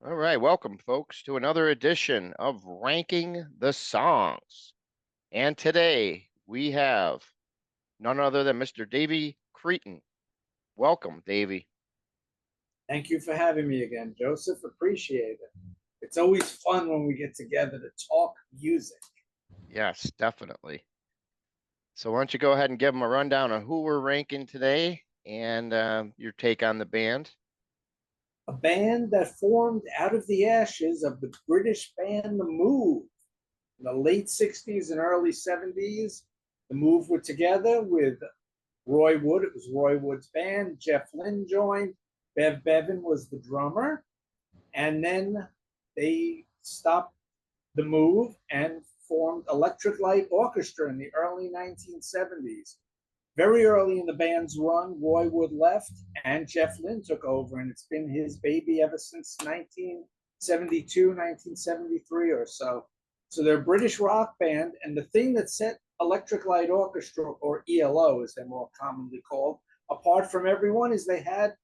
All right, welcome, folks, to another edition of Ranking the Songs. And today we have none other than Mr. Davey Cretin. Welcome, Davey. Thank you for having me again, Joseph. Appreciate it. It's always fun when we get together to talk music. Yes, definitely. So why don't you go ahead and give them a rundown on who we're ranking today and your take on the band? A band that formed out of the ashes of the British band The Move in the late 60s and early 70s. The Move were together with Roy Wood. It was Roy Wood's band. Jeff Lynne joined. Bev Bevan was the drummer. And then they stopped The Move and formed Electric Light Orchestra in the early 1970s. Very early in the band's run, Roy Wood left and Jeff Lynne took over, and it's been his baby ever since 1972, 1973 or so. So they're a British rock band, and the thing that set Electric Light Orchestra, or ELO as they're more commonly called, apart from everyone is they had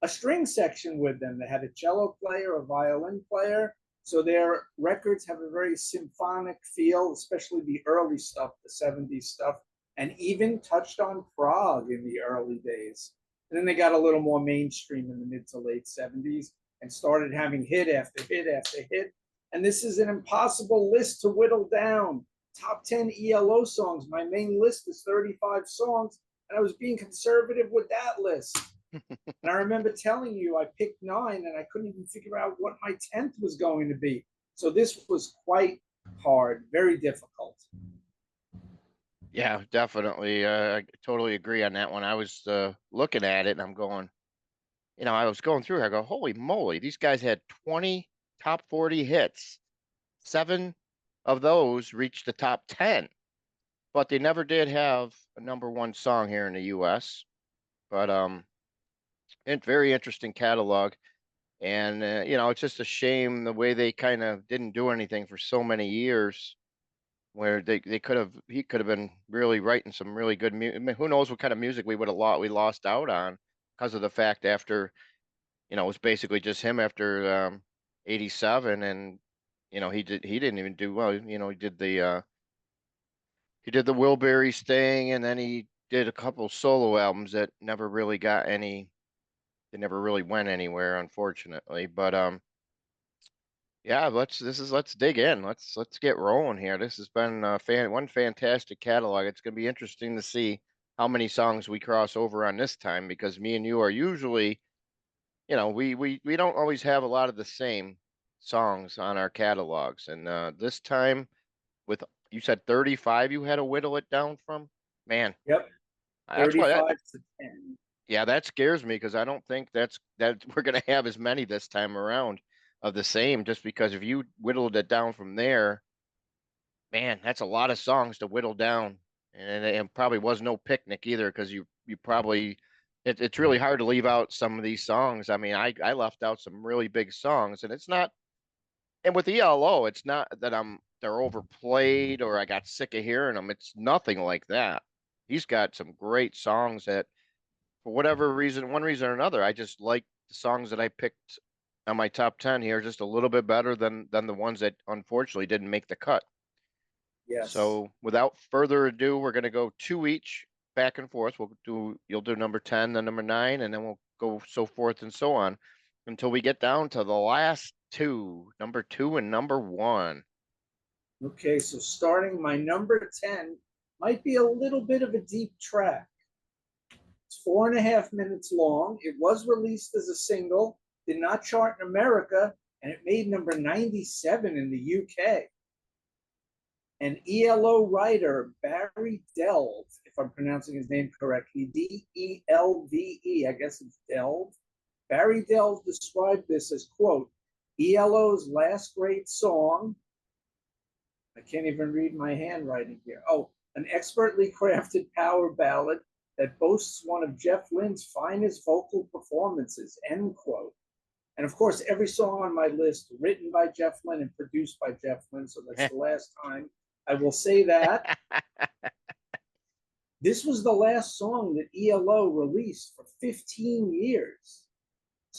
a string section with them. They had a cello player, a violin player. So their records have a very symphonic feel, especially the early stuff, the 70s stuff, and even touched on Prague in the early days. And then they got a little more mainstream in the mid to late 70s and started having hit after hit after hit. And this is an impossible list to whittle down. Top 10 ELO songs. My main list is 35 songs, and I was being conservative with that list. And I remember telling you I picked 9 and I couldn't even figure out what my 10th was going to be. So this was quite hard, very difficult. Yeah, definitely. I totally agree on that one. I was looking at it and I'm going, I was going through. I go, holy moly, these guys had 20 top 40 hits. 7 of those reached the top 10, but they never did have a number one song here in the U.S. But it's very interesting catalog, and it's just a shame the way they kind of didn't do anything for so many years. Where they could have he could have been really writing some really good music. I mean, who knows what kind of music we lost out on because of the fact after it was basically just him after 87, and he didn't even do well. He did the Wilburys thing, and then he did a couple solo albums that never really got any. They never really went anywhere, unfortunately. But yeah, let's dig in. Let's get rolling here. This has been one fantastic catalog. It's going to be interesting to see how many songs we cross over on this time because me and you are usually, we don't always have a lot of the same songs on our catalogs, and this time with you said 35 you had to whittle it down from? Man, Yep, that's why that 35 to 10. yeah, that scares me because I don't think that we're going to have as many this time around of the same just because if you whittled it down from there, man, that's a lot of songs to whittle down. And it probably was no picnic either because you probably it's really hard to leave out some of these songs. I mean, I left out some really big songs and it's not and with ELO, it's not that they're overplayed or I got sick of hearing them. It's nothing like that. He's got some great songs that for whatever reason, one reason or another, I just like the songs that I picked on my top 10 here just a little bit better than the ones that unfortunately didn't make the cut. Yes. So without further ado, we're going to go two each back and forth. You'll do number 10, then number 9, and then we'll go so forth and so on until we get down to the last two, number 2 and number 1. Okay, so starting my number 10 might be a little bit of a deep track. It's 4.5 minutes long. It was released as a single, did not chart in America, and it made number 97 in the UK. And ELO writer Barry Delve, if I'm pronouncing his name correctly, Delve, I guess it's Delve. Barry Delve described this as, quote, ELO's last great song. I can't even read my handwriting here. Oh, an expertly crafted power ballad that boasts one of Jeff Lynne's finest vocal performances, end quote. And of course, every song on my list written by Jeff Lynne and produced by Jeff Lynne, so that's the last time I will say that. This was the last song that ELO released for 15 years.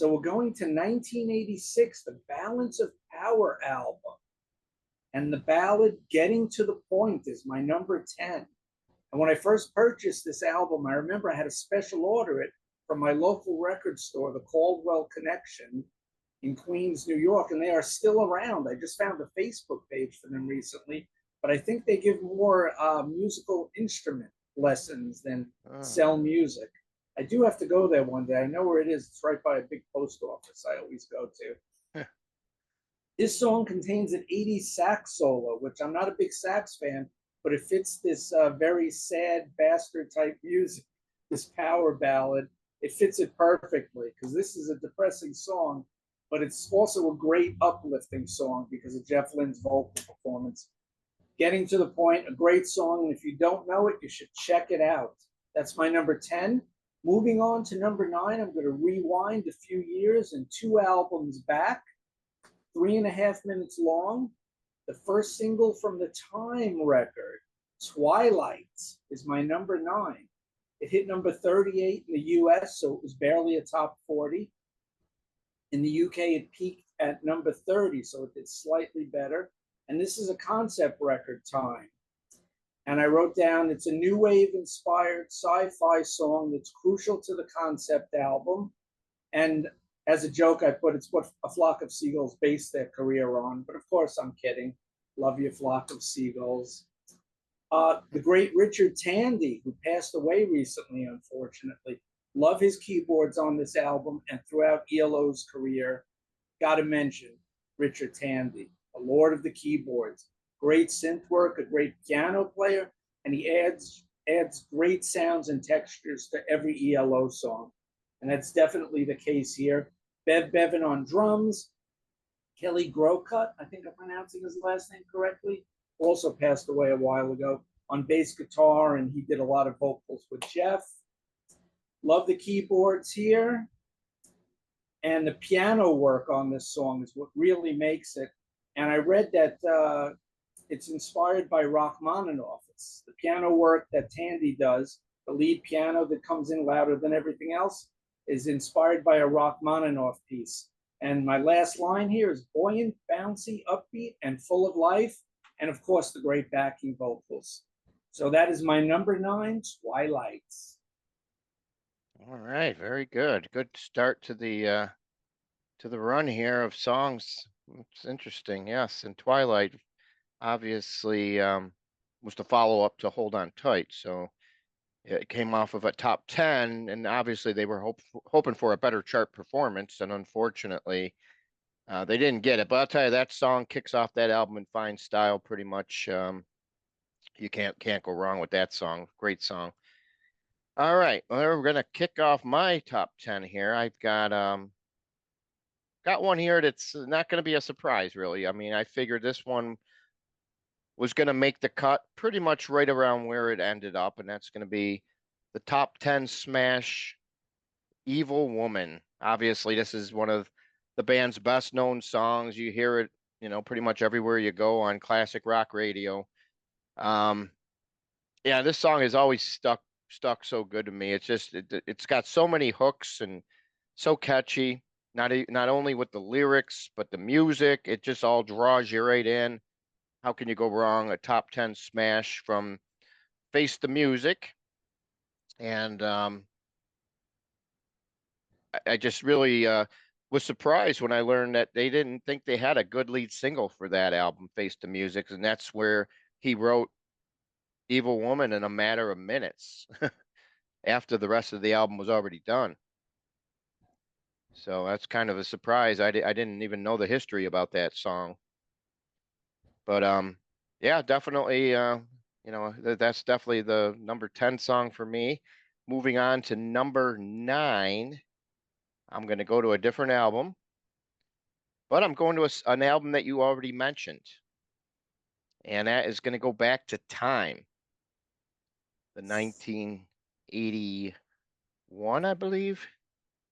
So we're going to 1986, the Balance of Power album. And the ballad Getting to the Point is my number 10. And when I first purchased this album, I remember I had a special order it from my local record store, the Caldwell Connection in Queens, New York, and they are still around. I just found a Facebook page for them recently, but I think they give more musical instrument lessons than sell music. I do have to go there one day. I know where it is. It's right by a big post office I always go to. This song contains an 80s sax solo, which I'm not a big sax fan, but it fits this very sad bastard type music, this power ballad. It fits it perfectly because this is a depressing song, but it's also a great uplifting song because of Jeff Lynne's vocal performance. Getting to the Point, a great song, and if you don't know it, you should check it out. That's my number 10. Moving on to number 9, I'm going to rewind a few years and 2 albums back, 3.5 minutes long. The first single from the Time record, Twilight, is my number 9. It hit number 38 in the US, so it was barely a top 40. In the UK, it peaked at number 30, so it did slightly better. And this is a concept record, Time. And I wrote down, it's a new wave inspired sci-fi song that's crucial to the concept album. And as a joke, I put, it's what a flock of seagulls based their career on. But of course, I'm kidding. Love you, flock of seagulls. The great Richard Tandy, who passed away recently, unfortunately. Love his keyboards on this album and throughout ELO's career. Got to mention Richard Tandy, a lord of the keyboards. Great synth work, a great piano player, and he adds great sounds and textures to every ELO song. And that's definitely the case here. Bev Bevan on drums. Kelly Grocott, I think I'm pronouncing his last name correctly, also passed away a while ago, on bass guitar, and he did a lot of vocals with Jeff. Love the keyboards here. And the piano work on this song is what really makes it. And I read that it's inspired by Rachmaninoff. It's the piano work that Tandy does, the lead piano that comes in louder than everything else, is inspired by a Rachmaninoff piece. And my last line here is buoyant, bouncy, upbeat, and full of life. And of course, the great backing vocals. So that is my number 9, Twilight. All right, very good. Good start to the run here of songs. It's interesting, yes. And Twilight obviously was the follow-up to Hold On Tight. So it came off of a top 10, and obviously they were hoping for a better chart performance, and unfortunately they didn't get it. But I'll tell you, that song kicks off that album in fine style pretty much. You can't go wrong with that song. Great song. All right, well, we're gonna kick off my top 10 here. I've got one here that's not gonna be a surprise, really. I mean, I figured this one was gonna make the cut pretty much right around where it ended up, and that's gonna be the top 10 smash, Evil Woman. Obviously, this is one of the band's best known songs. You hear it, pretty much everywhere you go on classic rock radio. Yeah, this song has always stuck so good to me. It's just it's got so many hooks and so catchy. Not only with the lyrics but the music. It just all draws you right in. How can you go wrong? A top 10 smash from Face the Music, and I just really was surprised when I learned that they didn't think they had a good lead single for that album, Face the Music, and that's where he wrote Evil Woman in a matter of minutes after the rest of the album was already done. So that's kind of a surprise. I didn't even know the history about that song. But yeah, definitely that's definitely the number 10 song for me. Moving on to number 9, I'm going to go to a different album. But I'm going to an album that you already mentioned. And that is going to go back to Time. The 1981, I believe.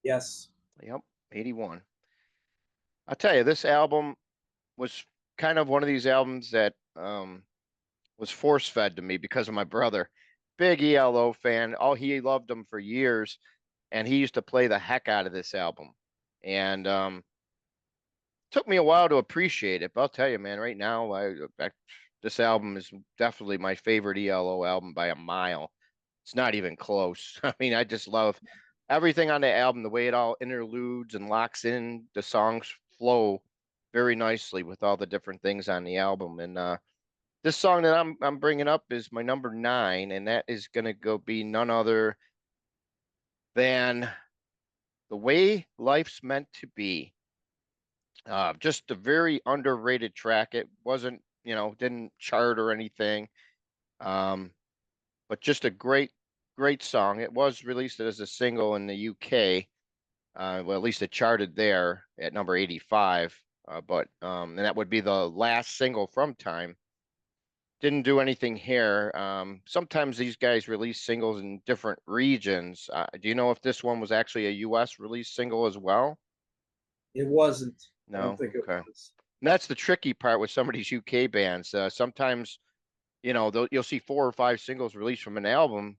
Yes. Yep, 81. I'll tell you, this album was kind of one of these albums that was force fed to me because of my brother. Big ELO fan. He loved them for years, and he used to play the heck out of this album. And took me a while to appreciate it, but I'll tell you, man, right now, this album is definitely my favorite ELO album by a mile. It's not even close. I mean, I just love everything on the album, the way it all interludes and locks in. The songs flow very nicely with all the different things on the album. And this song that I'm bringing up is my number 9, and that is gonna go be none other than The Way Life's Meant to Be. Just a very underrated track. It wasn't, didn't chart or anything. Um, but just a great song. It was released as a single in the UK. Well, at least it charted there at number 85. But and that would be the last single from Time. Didn't do anything here. Sometimes these guys release singles in different regions. Do you know if this one was actually a US release single as well? It wasn't. I don't No. think it Okay. was. And that's the tricky part with some of these UK bands. Sometimes, you'll see 4 or 5 singles released from an album,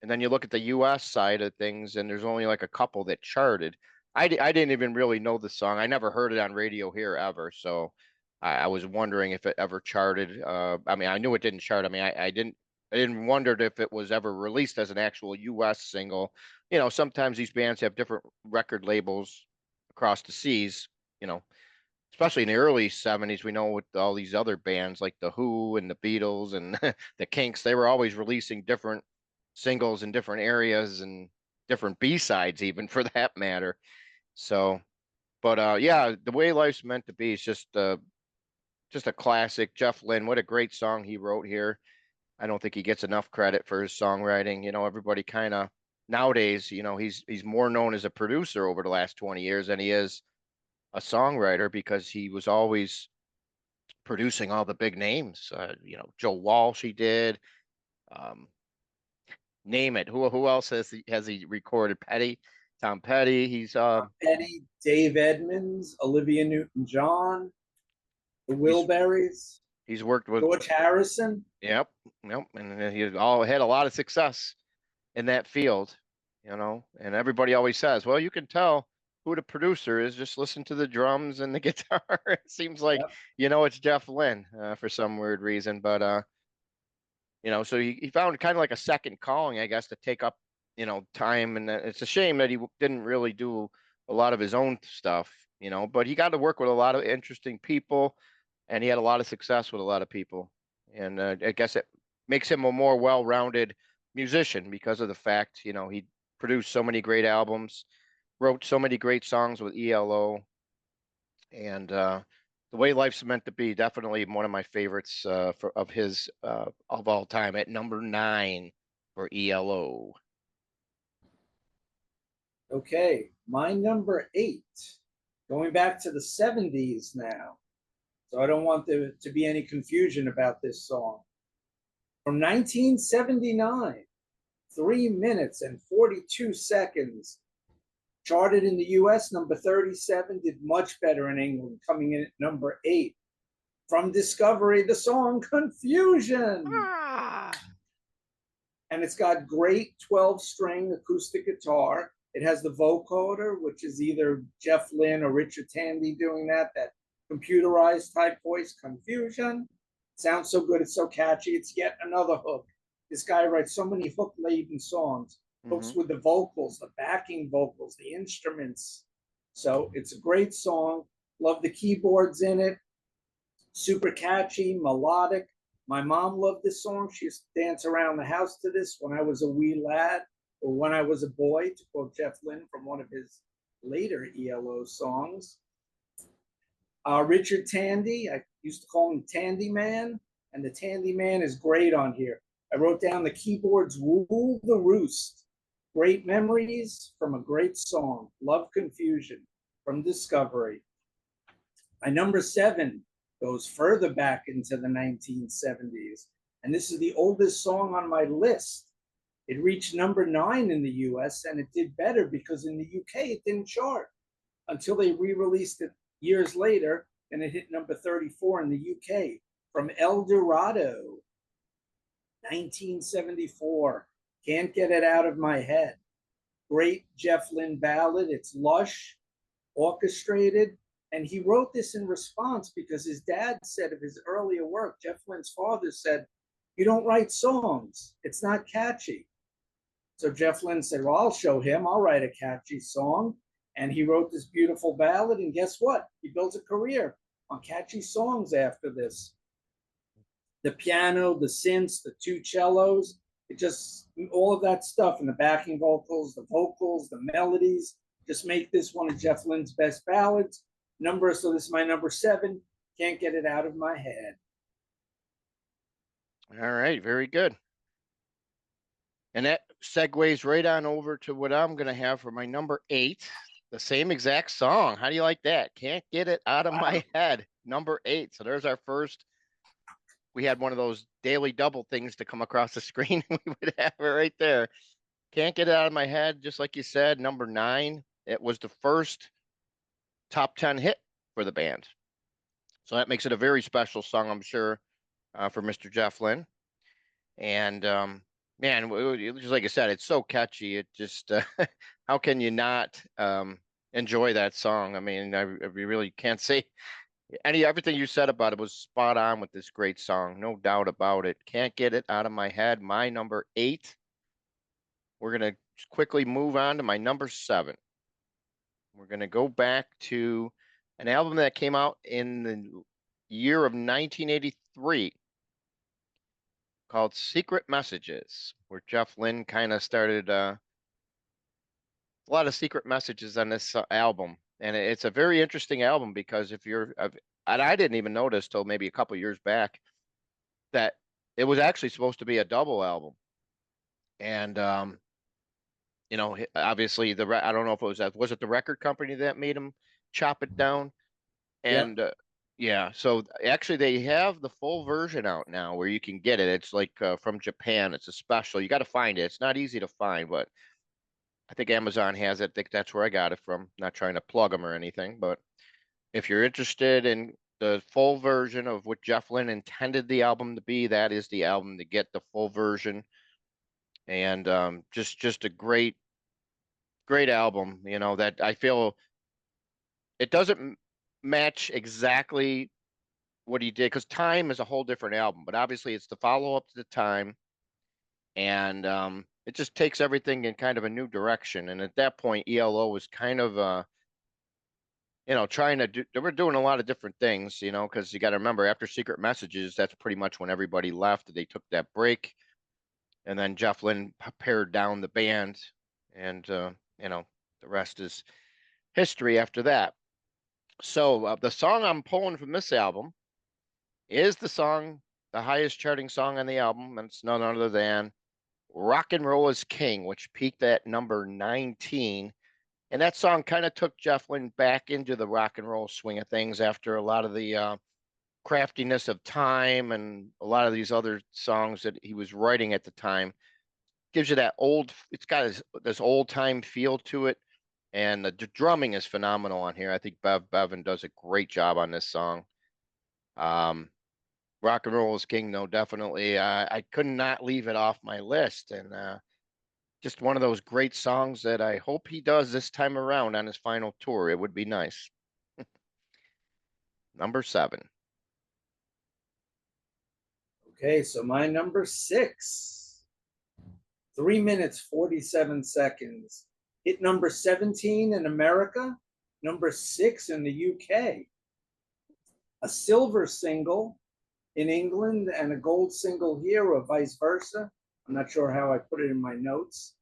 and then you look at the US side of things, and there's only like a couple that charted. I didn't even really know the song. I never heard it on radio here ever. So I was wondering if it ever charted. I mean, I knew it didn't chart. I mean, I didn't wondered if it was ever released as an actual US single. Sometimes these bands have different record labels across the seas, you know, especially in the early 70s. We know with all these other bands like the Who and the Beatles and the Kinks, they were always releasing different singles in different areas and different B-sides even for that matter. So, but yeah, The Way Life's Meant to Be is just a classic. Jeff Lynne, what a great song he wrote here. I don't think he gets enough credit for his songwriting. Everybody kind of nowadays, he's more known as a producer over the last 20 years than he is a songwriter, because he was always producing all the big names. Joe Walsh he did. Um, name it. Who else has he recorded? Tom Petty. He's Petty, Dave Edmonds, Olivia Newton-John, the he's Wilburys, he's worked with. George Harrison. Yep, yep, and he all had a lot of success in that field. And everybody always says, well, you can tell who the producer is, just listen to the drums and the guitar. It seems like, Yep. it's Jeff Lynne for some weird reason. But so he found kind of like a second calling, I guess, to take up, time. And it's a shame that he didn't really do a lot of his own stuff, but he got to work with a lot of interesting people, and he had a lot of success with a lot of people. And I guess it makes him a more well-rounded musician because of the fact, he produced so many great albums, wrote so many great songs with ELO, and The Way Life's Meant to Be, definitely one of my favorites of his of all time, at number 9 for ELO. Okay, my number 8, going back to the 70s now. So I don't want there to be any confusion about this song. From 1979, 3 minutes and 42 seconds, charted in the US, number 37, did much better in England, coming in at number 8. From Discovery, the song Confusion. And it's got great 12-string acoustic guitar. It has the vocoder, which is either Jeff Lynne or Richard Tandy doing that computerized type voice, Confusion. Sounds so good, it's so catchy. It's yet another hook. This guy writes so many hook-laden songs, hooks with the vocals, the backing vocals, the instruments. So it's a great song. Love the keyboards in it. Super catchy, melodic. My mom loved this song. She used to dance around the house to this when I was a wee lad, or when I was a boy, to quote Jeff Lynne from one of his later ELO songs. Richard Tandy, I used to call him Tandy Man, and the Tandy Man is great on here. I wrote down the keyboards rule the roost. Great memories from a great song. Love Confusion from Discovery. My number 7 goes further back into the 1970s, and this is the oldest song on my list. It reached number 9 in the US, and it did better because in the UK it didn't chart until they re-released it years later, and it hit number 34 in the UK. From El Dorado, 1974. Can't Get It Out of My Head. Great Jeff Lynne ballad. It's lush, orchestrated. And he wrote this in response because his dad said of his earlier work, Jeff Lynne's father said, "You don't write songs. It's not catchy." So Jeff Lynne said, "Well, I'll show him. I'll write a catchy song." And he wrote this beautiful ballad. And guess what? He built a career on catchy songs after this. The piano, the synths, the two cellos, it just, all of that stuff, and the backing vocals, the melodies, just make this one of Jeff Lynne's best ballads. So this is my number 7. Can't get it out of my head. All right, very good. And that segues right on over to what I'm going to have for my number 8, the same exact song. How do you like that? Can't get it out of my head. Number 8. So there's our first. We had one of those daily double things to come across the screen. We would have it right there. Can't get it out of my head. Just like you said, number 9. It was the first top 10 hit for the band. So that makes it a very special song, I'm sure, for Mr. Jeff Lynne. And man, just like I said, it's so catchy. It just, how can you not enjoy that song? I mean, I really can't say everything you said about it was spot on with this great song. No doubt about it. Can't get it out of my head. My number 8. We're going to quickly move on to my number 7. We're going to go back to an album that came out in the year of 1983 called Secret Messages, where Jeff Lynne kind of started a lot of secret messages on this album. And it's a very interesting album because and I didn't even notice till maybe a couple years back that it was actually supposed to be a double album. And, obviously I don't know if it was it the record company that made him chop it down? And yeah, so actually they have the full version out now where you can get it. It's like from Japan. It's a special. You got to find it. It's not easy to find, but I think Amazon has it. I think that's where I got it from. Not trying to plug them or anything, but if you're interested in the full version of what Jeff Lynne intended the album to be, that is the album to get the full version. And just a great album, that I feel it doesn't match exactly what he did because Time is a whole different album, but obviously it's the follow-up to the Time, and it just takes everything in kind of a new direction. And at that point, ELO was kind of trying to do, they were doing a lot of different things, because you got to remember after Secret Messages, that's pretty much when everybody left. They took that break, and then Jeff Lynne pared down the band, and the rest is history after that. So the song I'm pulling from this album is the highest charting song on the album, and it's none other than Rock and Roll is King, which peaked at number 19. And that song kind of took Jeff Lynne back into the rock and roll swing of things after a lot of the craftiness of Time and a lot of these other songs that he was writing at the time. Gives you that it's got this old time feel to it. And the drumming is phenomenal on here. I think Bevan does a great job on this song. Rock and Roll is King, though, definitely. I could not leave it off my list. And just one of those great songs that I hope he does this time around on his final tour. It would be nice. Number 7. Okay, so my number 6. 3 minutes, 47 seconds. Hit number 17 in America, number 6 in the UK. A silver single in England and a gold single here, or vice versa. I'm not sure how I put it in my notes.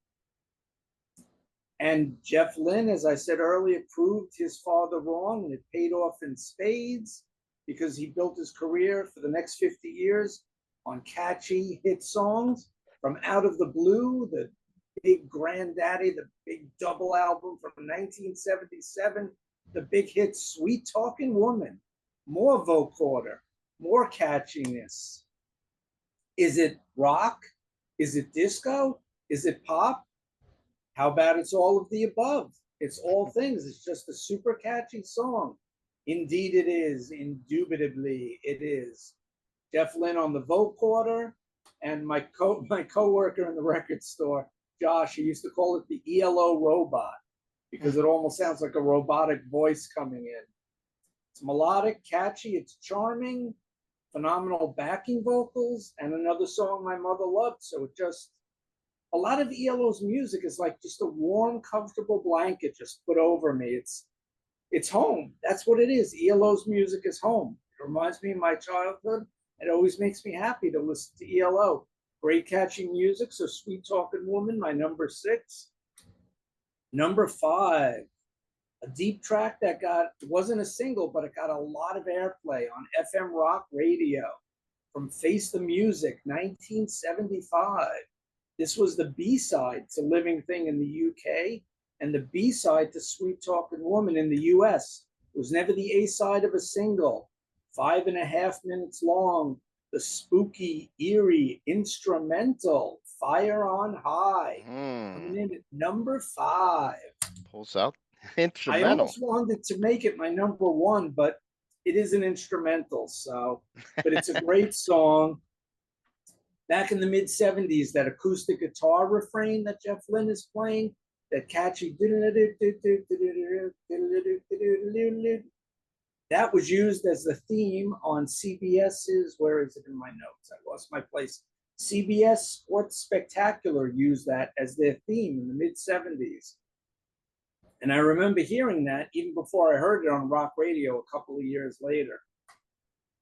And Jeff Lynne, as I said earlier, proved his father wrong, and it paid off in spades because he built his career for the next 50 years on catchy hit songs. From Out of the Blue, the big granddaddy, the big double album from 1977, the big hit Sweet Talking Woman, more vocoder, more catchiness. Is it rock? Is it disco? Is it pop? How about it's all of the above? It's all things. It's just a super catchy song. Indeed it is. Indubitably it is. Jeff Lynne on the vocoder, and my coworker in the record store, Josh, he used to call it the ELO robot. because it almost sounds like a robotic voice coming in. It's melodic, catchy, it's charming, phenomenal backing vocals, and another song my mother loved. So it just, a lot of ELO's music is like just a warm, comfortable blanket just put over me. It's home. That's what it is. ELO's music is home. It reminds me of my childhood. It always makes me happy to listen to ELO. Great catchy music. So Sweet Talking Woman, my number 6. Number 5, a deep track that wasn't a single, but it got a lot of airplay on FM rock radio from Face the Music, 1975. This was the B-side to Living Thing in the UK and the B-side to Sweet Talking Woman in the US. It was never the A-side of a single. 5.5 minutes long. The spooky, eerie, instrumental, Fire on High. Coming in at number 5. Pulls out I instrumental. almost wanted to make it my number 1, but it is an instrumental, so, but it's a great song. Back in the mid-70s, that acoustic guitar refrain that Jeff Lynne is playing, that catchy, that was used as the theme on CBS's, where is it in my notes? I lost my place. CBS Sports Spectacular used that as their theme in the mid-70s. And I remember hearing that even before I heard it on rock radio a couple of years later.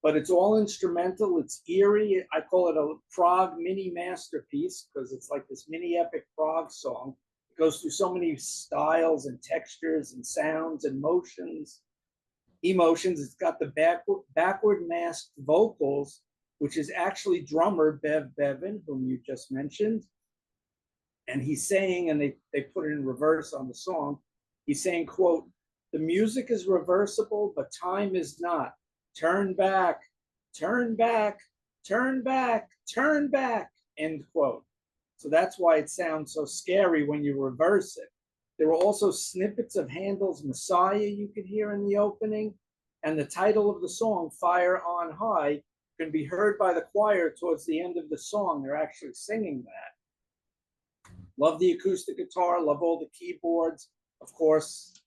But it's all instrumental. It's eerie. I call it a prog mini masterpiece because it's like this mini epic prog song. It goes through so many styles and textures and sounds and emotions. It's got the backward masked vocals, which is actually drummer Bev Bevan, whom you just mentioned. And he's saying, and they put it in reverse on the song, he's saying, quote, "The music is reversible, but time is not. Turn back, turn back, turn back, turn back," end quote. So that's why it sounds so scary when you reverse it. There were also snippets of Handel's Messiah you could hear in the opening, and the title of the song, Fire on High, can be heard by the choir towards the end of the song. They're actually singing that. Love the acoustic guitar, love all the keyboards. Of course,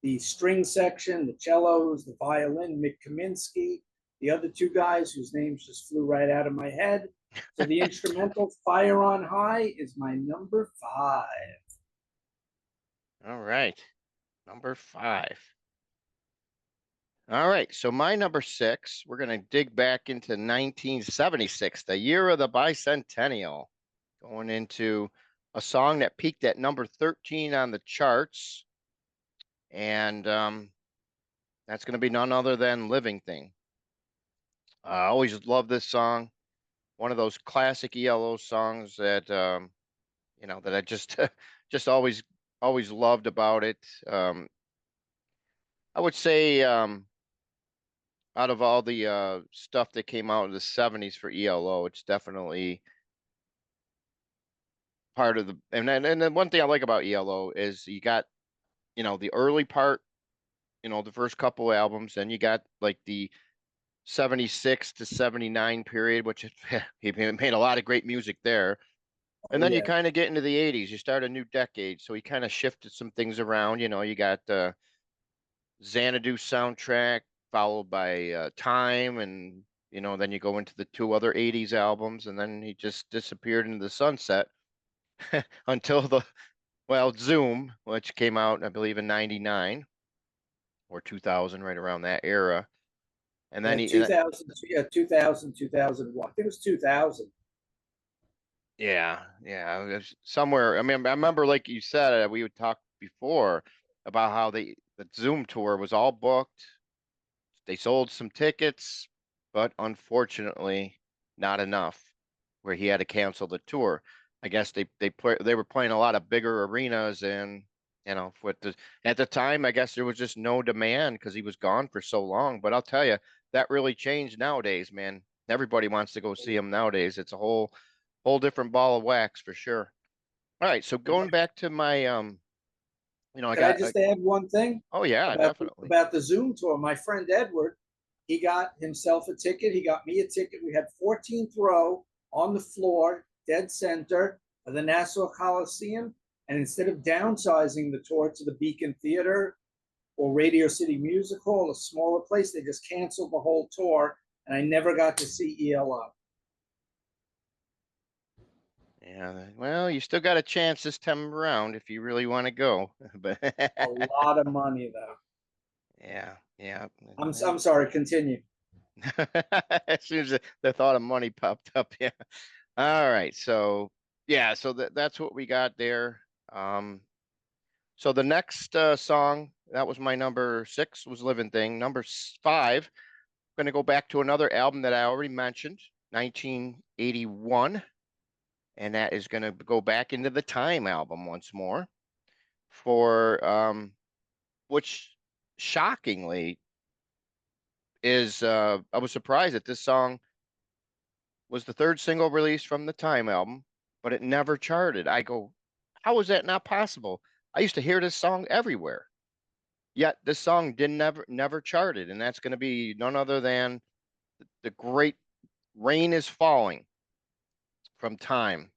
the string section, the cellos, the violin, Mick Kaminsky, the other 2 guys whose names just flew right out of my head. So the instrumental Fire on High is my number 5. All right. Number 5. All right. So my number 6, we're going to dig back into 1976, the year of the bicentennial, going into a song that peaked at number 13 on the charts. And that's going to be none other than Living Thing. I always love this song. One of those classic ELO songs that, that I just, just always loved about it. I would say, out of all the stuff that came out in the 70s for ELO, it's definitely part of the, and then one thing I like about ELO is you got, the early part, the first couple albums, then you got like the 76 to 79 period, which he made a lot of great music there. And then you kind of get into the 80s, you start a new decade. So he kind of shifted some things around. You got the Xanadu soundtrack followed by Time. And, then you go into the 2 other 80s albums, and then he just disappeared into the sunset until Zoom, which came out, I believe, in 99 or 2000, right around that era. And then 2000, 2001. I think it was 2000. Yeah, somewhere. I mean, I remember, like you said, we would talk before about how the Zoom tour was all booked. They sold some tickets, but unfortunately, not enough, where he had to cancel the tour. I guess they were playing a lot of bigger arenas, and at the time, I guess there was just no demand because he was gone for so long. But I'll tell you, that really changed nowadays, man. Everybody wants to go see him nowadays. It's a whole different ball of wax for sure. All right, so going back to my Can I just add one thing? Oh yeah, definitely. About the Zoom tour. My friend Edward, he got himself a ticket. He got me a ticket. We had 14th row on the floor, dead center of the Nassau Coliseum. And instead of downsizing the tour to the Beacon Theater or Radio City Music Hall, a smaller place, they just canceled the whole tour, and I never got to see ELO. Yeah, well, you still got a chance this time around if you really want to go. But A lot of money, though. yeah. I'm sorry, continue. As soon as the thought of money popped up, yeah. All right, so yeah, so that's what we got there. So the next song, that was my number 6, was Livin Thing. Number 5, I'm gonna go back to another album that I already mentioned, 1981, and that is gonna go back into the Time album once more for which shockingly is I was surprised that this song was the 3rd single released from the Time album, but it never charted. I go, how is that not possible? I used to hear this song everywhere. Yet this song did never charted, and that's going to be none other than the great Rain is Falling from Time.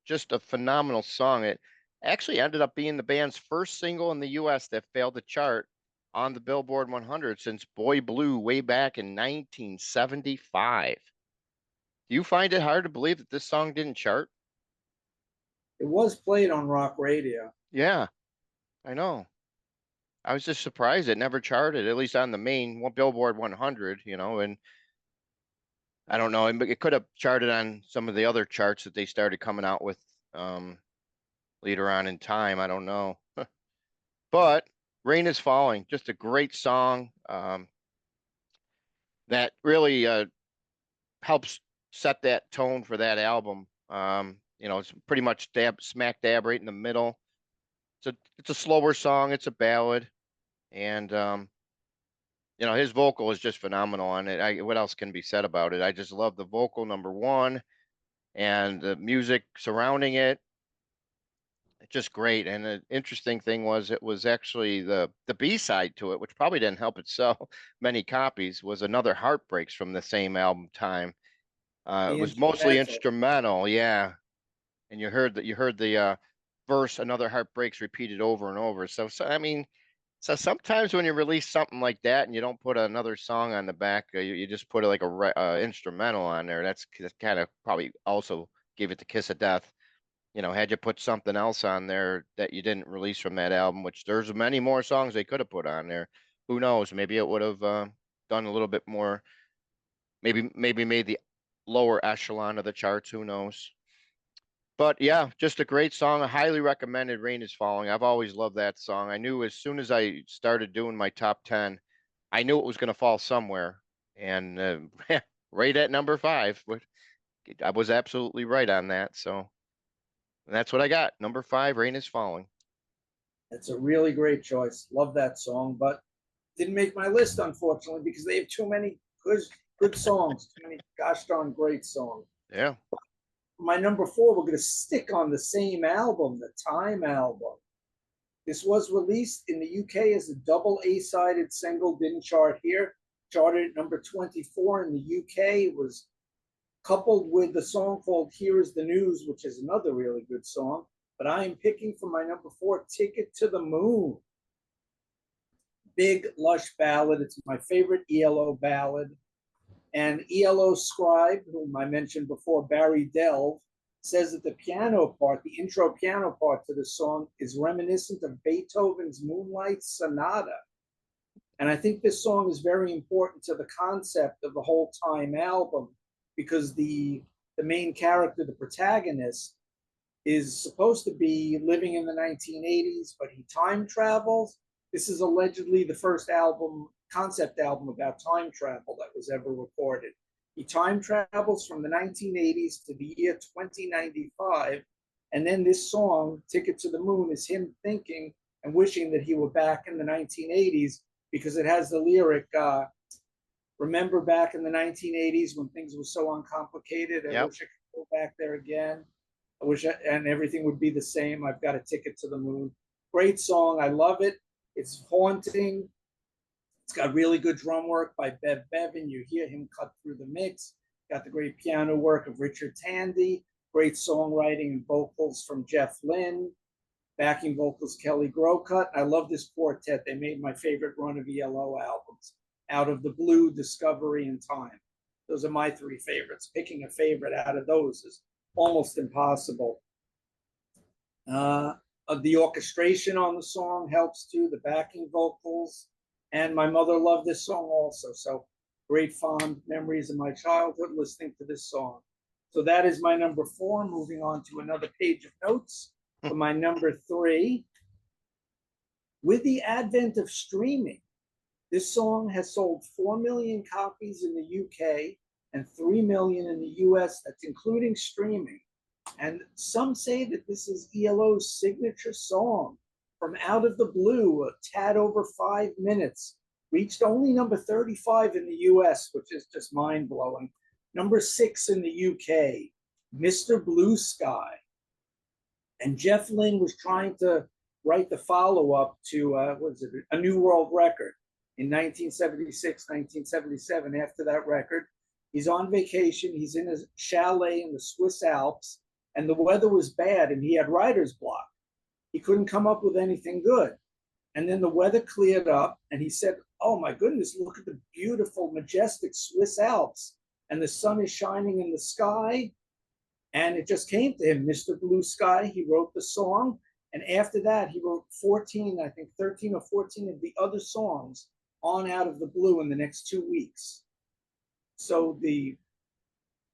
Just a phenomenal song. It actually ended up being the band's first single in the US that failed to chart on the Billboard 100 since Boy Blue way back in 1975. Do you find it hard to believe that this song didn't chart? It was played on rock radio. Yeah, I know. I was just surprised it never charted, at least on the main Billboard 100, and I don't know. It could have charted on some of the other charts that they started coming out with later on in time. I don't know. But Rain is Falling, just a great song that really helps set that tone for that album. It's pretty much smack dab right in the middle. It's a slower song. It's a ballad, and his vocal is just phenomenal on it. What else can be said about it? I just love the vocal, number one, and the music surrounding it. It's just great. And the interesting thing was it was actually the B side to it, which probably didn't help it sell many copies, was another Heartbreaks from the same album Time. It The was mostly instrumental. instrumental, yeah. And you heard the verse, another Heartbreaks repeated over and over. So I mean, so sometimes when you release something like that and you don't put another song on the back, you just put like a instrumental on there. That's kind of probably also gave it the kiss of death. Had you put something else on there that you didn't release from that album, which there's many more songs they could have put on there. Who knows? Maybe it would have done a little bit more. Maybe made the lower echelon of the charts. Who knows? But yeah, just a great song. I highly recommended Rain is Falling. I've always loved that song. I knew as soon as I started doing my top 10, I knew it was going to fall somewhere. And right at number 5, I was absolutely right on that. So that's what I got. Number 5, Rain is Falling. It's a really great choice. Love that song, but didn't make my list, unfortunately, because they have too many good songs, too many gosh darn great songs. Yeah. My number 4, we're going to stick on the same album, the Time album. This was released in the UK as a double A-sided single, didn't chart here, charted at number 24 in the UK. It was coupled with the song called Here Is the News, which is another really good song. But I am picking for my number 4, Ticket to the Moon. Big, lush ballad. It's my favorite ELO ballad. And ELO scribe, whom I mentioned before, Barry Delve, says that the piano part, the intro piano part to the song, is reminiscent of Beethoven's Moonlight Sonata. And I think this song is very important to the concept of the whole Time album, because the main character, the protagonist, is supposed to be living in the 1980s, but he time travels. This is allegedly the first concept album about time travel that was ever recorded. He time travels from the 1980s to the year 2095. And then this song, Ticket to the Moon, is him thinking and wishing that he were back in the 1980s, because it has the lyric, remember back in the 1980s when things were so uncomplicated? I wish I could go back there again. And everything would be the same. I've got a ticket to the moon. Great song. I love it. It's haunting. It's got really good drum work by Bev Bevan. You hear him cut through the mix. Got the great piano work of Richard Tandy. Great songwriting and vocals from Jeff Lynne. Backing vocals, Kelly Grocott. I love this quartet. They made my favorite run of ELO albums. Out of the Blue, Discovery, and Time. Those are my three favorites. Picking a favorite out of those is almost impossible. The orchestration on the song helps too, the backing vocals. And my mother loved this song also. So great fond memories of my childhood listening to this song. So that is my number 4. Moving on to another page of notes for my number 3. With the advent of streaming, this song has sold 4 million copies in the UK and 3 million in the US. That's including streaming. And some say that this is ELO's signature song. From Out of the Blue, a tad over 5 minutes, reached only number 35 in the US, which is just mind-blowing. Number 6 in the UK, Mr. Blue Sky. And Jeff Lynne was trying to write the follow-up to, A New World Record in 1976, 1977. After that record, he's on vacation. He's in a chalet in the Swiss Alps, and the weather was bad, and he had writer's block. He couldn't come up with anything good. And then the weather cleared up, and he said, oh my goodness, look at the beautiful, majestic Swiss Alps. And the sun is shining in the sky. And it just came to him, Mr. Blue Sky. He wrote the song. And after that, he wrote 13 or 14 of the other songs on Out of the Blue in the next 2 weeks. So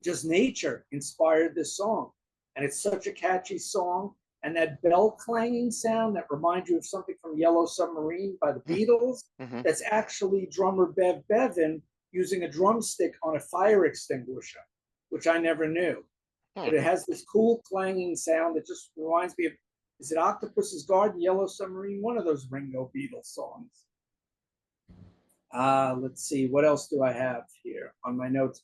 just nature inspired this song. And it's such a catchy song. And that bell clanging sound that reminds you of something from Yellow Submarine by the Beatles, that's actually drummer Bev Bevan using a drumstick on a fire extinguisher, which I never knew. But it has this cool clanging sound that just reminds me of, is it Octopus's Garden, Yellow Submarine? One of those Ringo Beatles songs. Let's see, what else do I have here on my notes?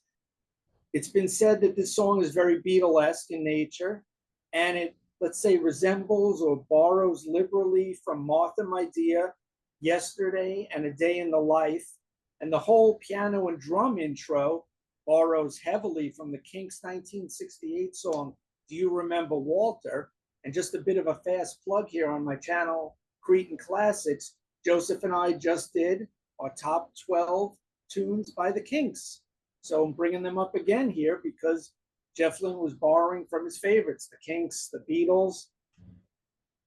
It's been said that this song is very Beatlesque in nature, and it, let's say, resembles or borrows liberally from Martha, My Dear, Yesterday, and A Day in the Life. And the whole piano and drum intro borrows heavily from the Kinks' 1968 song, Do You Remember Walter? And just a bit of a fast plug here on my channel, Cretin Classics, Joseph and I just did our top 12 tunes by the Kinks. So I'm bringing them up again here because Jeff Lynne was borrowing from his favorites, the Kinks, the Beatles,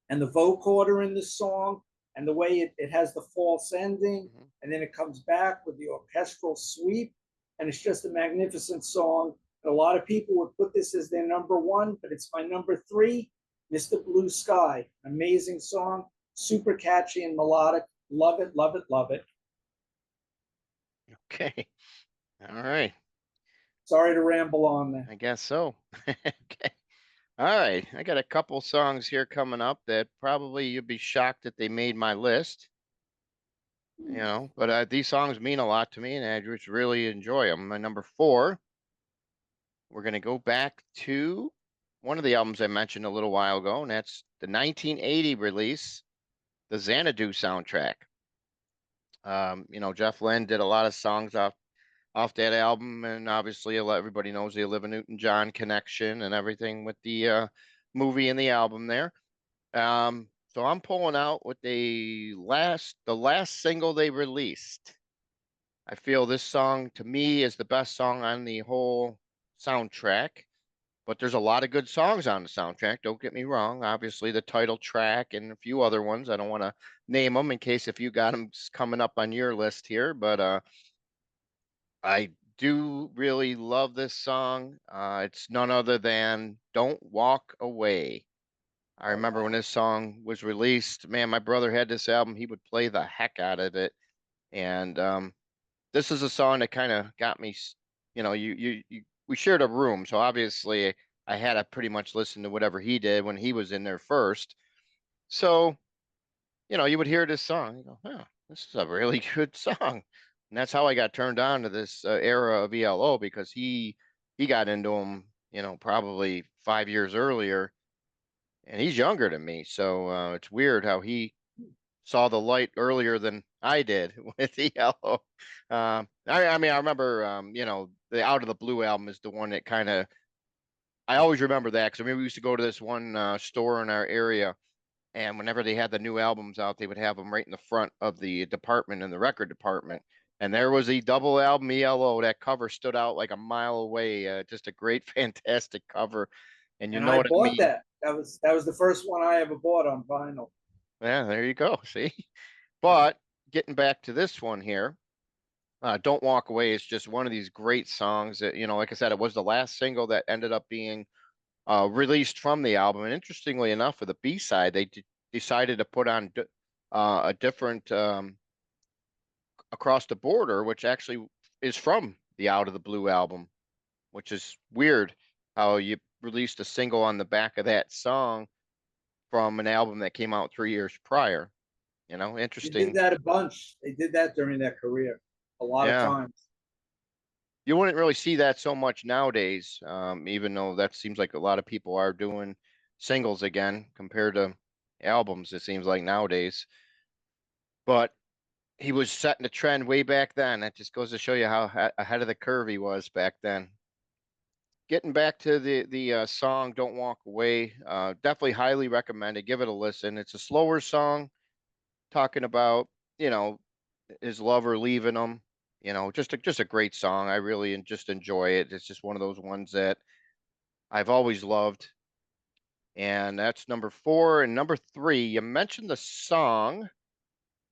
and the vocoder in this song, and the way it has the false ending, and then it comes back with the orchestral sweep, and it's just a magnificent song. And a lot of people would put this as their number 1, but it's my number 3, Mr. Blue Sky. Amazing song, super catchy and melodic. Love it, love it, love it. Okay. All right. Sorry to ramble on there. I guess so. Okay. All right. I got a couple songs here coming up that probably you'll be shocked that they made my list. You know, but these songs mean a lot to me, and I just really enjoy them. My number 4, we're going to go back to one of the albums I mentioned a little while ago, and that's the 1980 release, the Xanadu soundtrack. You know, Jeff Lynne did a lot of songs off that album, and obviously everybody knows the Olivia Newton-John connection and everything with the movie and the album there. So I'm pulling out with the last single they released. I feel this song to me is the best song on the whole soundtrack, but there's a lot of good songs on the soundtrack. Don't get me wrong. Obviously the title track and a few other ones. I don't want to name them in case if you got them coming up on your list here, but I do really love this song. It's none other than Don't Walk Away. I remember when this song was released, man, my brother had this album. He would play the heck out of it. And this is a song that kind of got me, you know, we shared a room. So obviously I had to pretty much listen to whatever he did when he was in there first. So, you know, you would hear this song, you go, oh, this is a really good song. And that's how I got turned on to this era of ELO, because he got into them, you know, probably 5 years earlier. And he's younger than me, so it's weird how he saw the light earlier than I did with ELO. I mean, I remember, you know, the Out of the Blue album is the one that kind of, I always remember that because I mean, we used to go to this one store in our area, And whenever they had the new albums out, they would have them right in the front of the department in the record department. And there was a double album ELO. That cover stood out like a mile away. Just a great, fantastic cover. And you And know I what I bought mean? that. That was the first one I ever bought on vinyl. Yeah, there you go. See? But getting back to this one here, Don't Walk Away is just one of these great songs that, like I said, it was the last single that ended up being released from the album. And interestingly enough, for the B side, they decided to put on a different Across the Border, which actually is from the Out of the Blue album, which is weird how you released a single on the back of that song from an album that came out 3 years prior. They did Interesting. that a bunch. They did that during their career a lot of Yeah. times. You wouldn't really see that so much nowadays, even though that seems like a lot of people are doing singles again compared to albums, it seems like nowadays. But he was setting a trend way back then. That just goes to show you how ahead of the curve he was back then. Getting back to the song "Don't Walk Away," definitely highly recommended. Give it a listen. It's a slower song talking about you know his lover leaving him. Just a great song. I really just enjoy it. It's just one of those ones that I've always loved. And that's number four. And number three, you mentioned the song,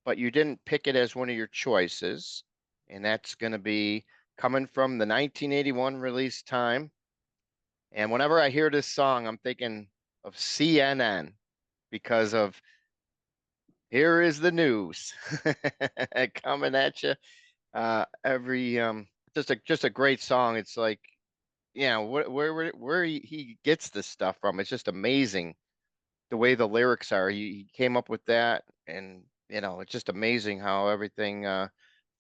but you didn't pick it as one of your choices. And that's going to be coming from the 1981 release time. And whenever I hear this song, I'm thinking of CNN because of Here Is the News coming at you. Every just a great song. It's like, where he gets this stuff from. It's just amazing the way the lyrics are. He came up with that, and it's just amazing how everything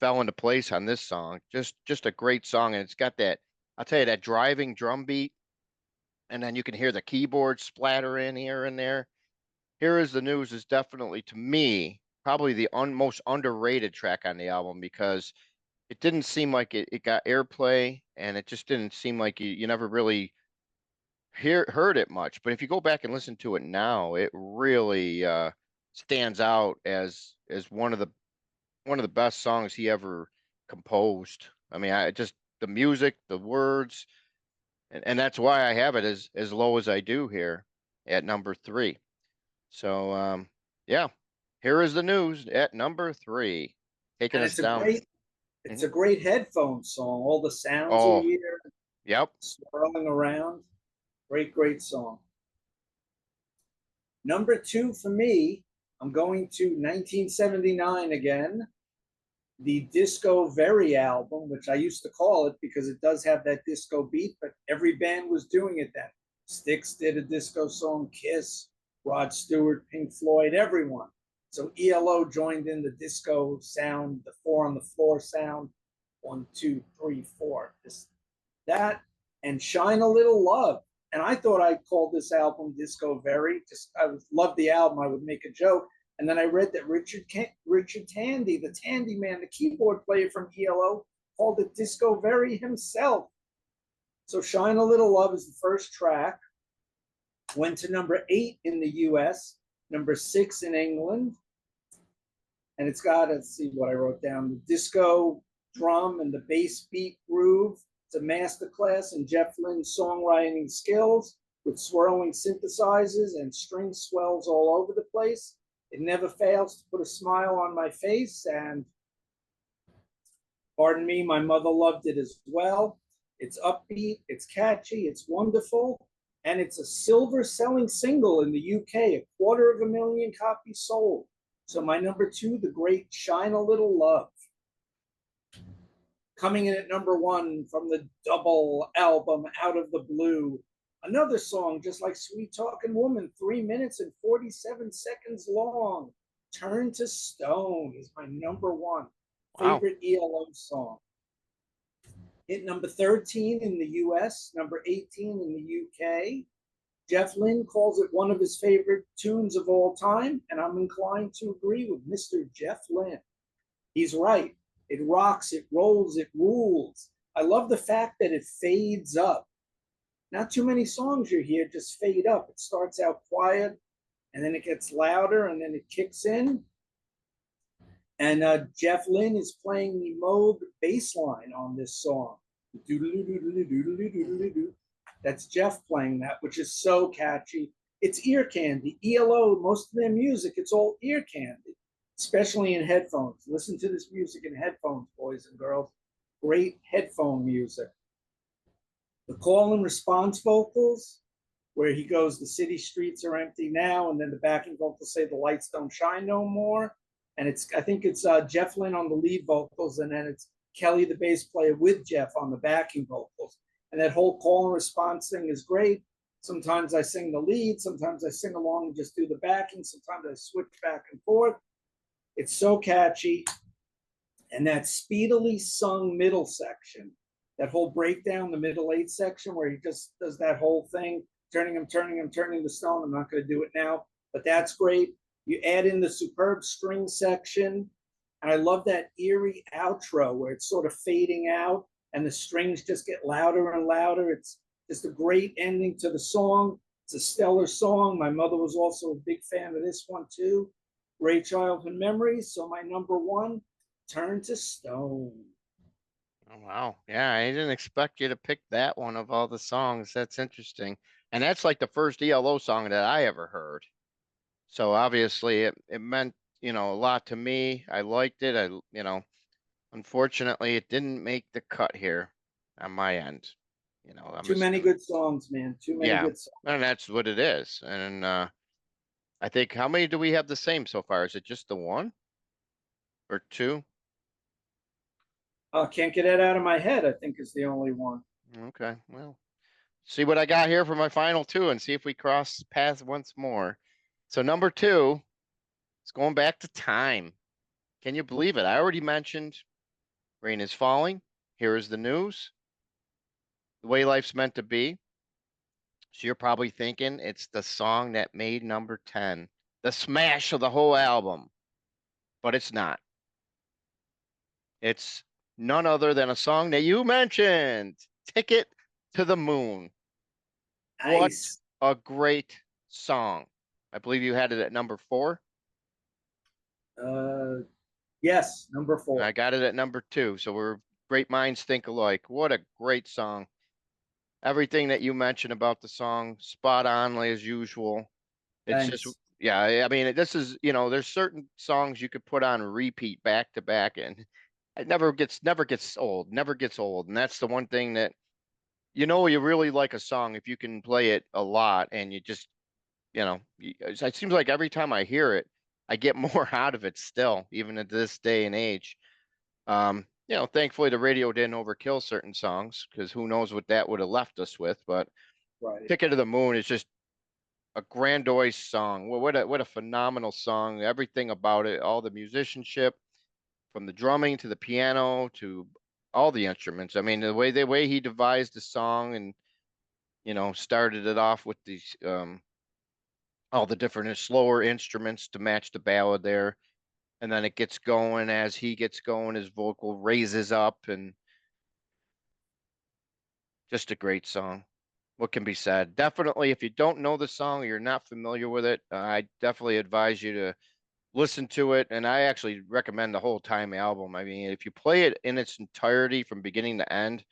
fell into place on this song. Just a great song, and it's got that. I'll tell you, that driving drum beat, and then you can hear the keyboard splatter in here and there. Here Is the News is definitely, to me, probably the most underrated track on the album because it didn't seem like it got airplay, and it just didn't seem like you never really heard it much. But if you go back and listen to it now, it really stands out as one of the best songs he ever composed. I mean, I just the music, the words, and that's why I have it as low as I do here at number three. So yeah, Here Is the News at number three, taking And us down. it's a Mhm. great headphone song. All the sounds you Oh, hear yep. swirling around. Great, great song. Number two for me, I'm going to 1979 again. The Disco Very album, which I used to call it because it does have that disco beat, but every band was doing it then. Styx did a disco song, Kiss, Rod Stewart, Pink Floyd, everyone. So ELO joined in the disco sound, the four on the floor sound, 1, 2, 3, 4. That and Shine a Little Love. And I thought I called this album Disco Very. Just I would love the album. I would make a joke. And then I read that Richard Tandy, the Tandy Man, the keyboard player from ELO, called it Disco Very himself. So Shine a Little Love is the first track. Went to number 8 in the US, number 6 in England. And it's got, let's see what I wrote down, the disco drum and the bass beat groove. It's a masterclass in Jeff Lynne's songwriting skills with swirling synthesizers and string swells all over the place. It never fails to put a smile on my face, and pardon me, my mother loved it as well. It's upbeat, it's catchy, it's wonderful, and it's a silver selling single in the UK, 250,000 copies sold. So my number two, the great Shine a Little Love. Coming in at number one from the double album Out of the Blue, another song just like Sweet Talking Woman, 3 minutes and 47 seconds long. Turn to Stone is my number one Wow. favorite ELO song. Hit number 13 in the US, number 18 in the UK. Jeff Lynne calls it one of his favorite tunes of all time, and I'm inclined to agree with Mr. Jeff Lynne. He's right. It rocks, it rolls, it rules. I love the fact that it fades up. Not too many songs you hear just fade up. It starts out quiet, and then it gets louder, and then it kicks in. And Jeff Lynne is playing the Moog bass line on this song. That's Jeff playing that, which is so catchy. It's ear candy. ELO, most of their music, it's all ear candy, especially in headphones. Listen to this music in headphones, boys and girls. Great headphone music. The call and response vocals, where he goes, the city streets are empty now, and then the backing vocals say the lights don't shine no more. And I think it's Jeff Lynne on the lead vocals, and then it's Kelly, the bass player, with Jeff on the backing vocals. And that whole call and response thing is great. Sometimes I sing the lead, sometimes I sing along and just do the backing, sometimes I switch back and forth. It's so catchy. And that speedily sung middle section, that whole breakdown, the middle 8 section, where he just does that whole thing, turning him, turning the stone. I'm not going to do it now, but that's great. You add in the superb string section, and I love that eerie outro where it's sort of fading out and the strings just get louder and louder. It's just a great ending to the song. It's a stellar song. My mother was also a big fan of this one too. Great childhood memories. So my number 1, Turn to Stone. Oh, wow. Yeah, I didn't expect you to pick that one of all the songs. That's interesting. And that's like the first ELO song that I ever heard. So obviously it meant, a lot to me. I liked it. Unfortunately it didn't make the cut here on my end. Too many good songs, man. Too many Yeah, good songs. and that's what it is. And I think, how many do we have the same so far? Is it just the one or two? Can't get it out of my head, I think is the only one. Okay, well, see what I got here for my final two and see if we cross paths once more. So number 2 is going back to time. Can you believe it? I already mentioned Rain is Falling. Here is the news. The Way Life's Meant to Be. So you're probably thinking it's the song that made number 10, the smash of the whole album, but it's not. It's none other than a song that you mentioned, Ticket to the Moon. What Nice. a great song. I believe you had it at number 4. Yes, number 4. I got it at number 2. So we're great minds think alike. What a great song. Everything that you mentioned about the song, spot on as usual. It's just, Thanks. yeah, I mean, this is, there's certain songs you could put on repeat back to back, and it never gets old, never gets old. And that's the one thing that, you really like a song if you can play it a lot, and you just, it seems like every time I hear it, I get more out of it still, even at this day and age. Thankfully the radio didn't overkill certain songs, because who knows what that would have left us with. But Right. Ticket to the Moon is just a grandiose song. Well, what a phenomenal song. Everything about it, all the musicianship, from the drumming to the piano to all the instruments. I mean, the way he devised the song, and started it off with these all the different slower instruments to match the ballad there, and then it gets going. As he gets going, his vocal raises up, and just a great song. What can be said? Definitely, if you don't know the song or you're not familiar with it, I definitely advise you to listen to it. And I actually recommend the whole Time album. I mean, if you play it in its entirety from beginning to end,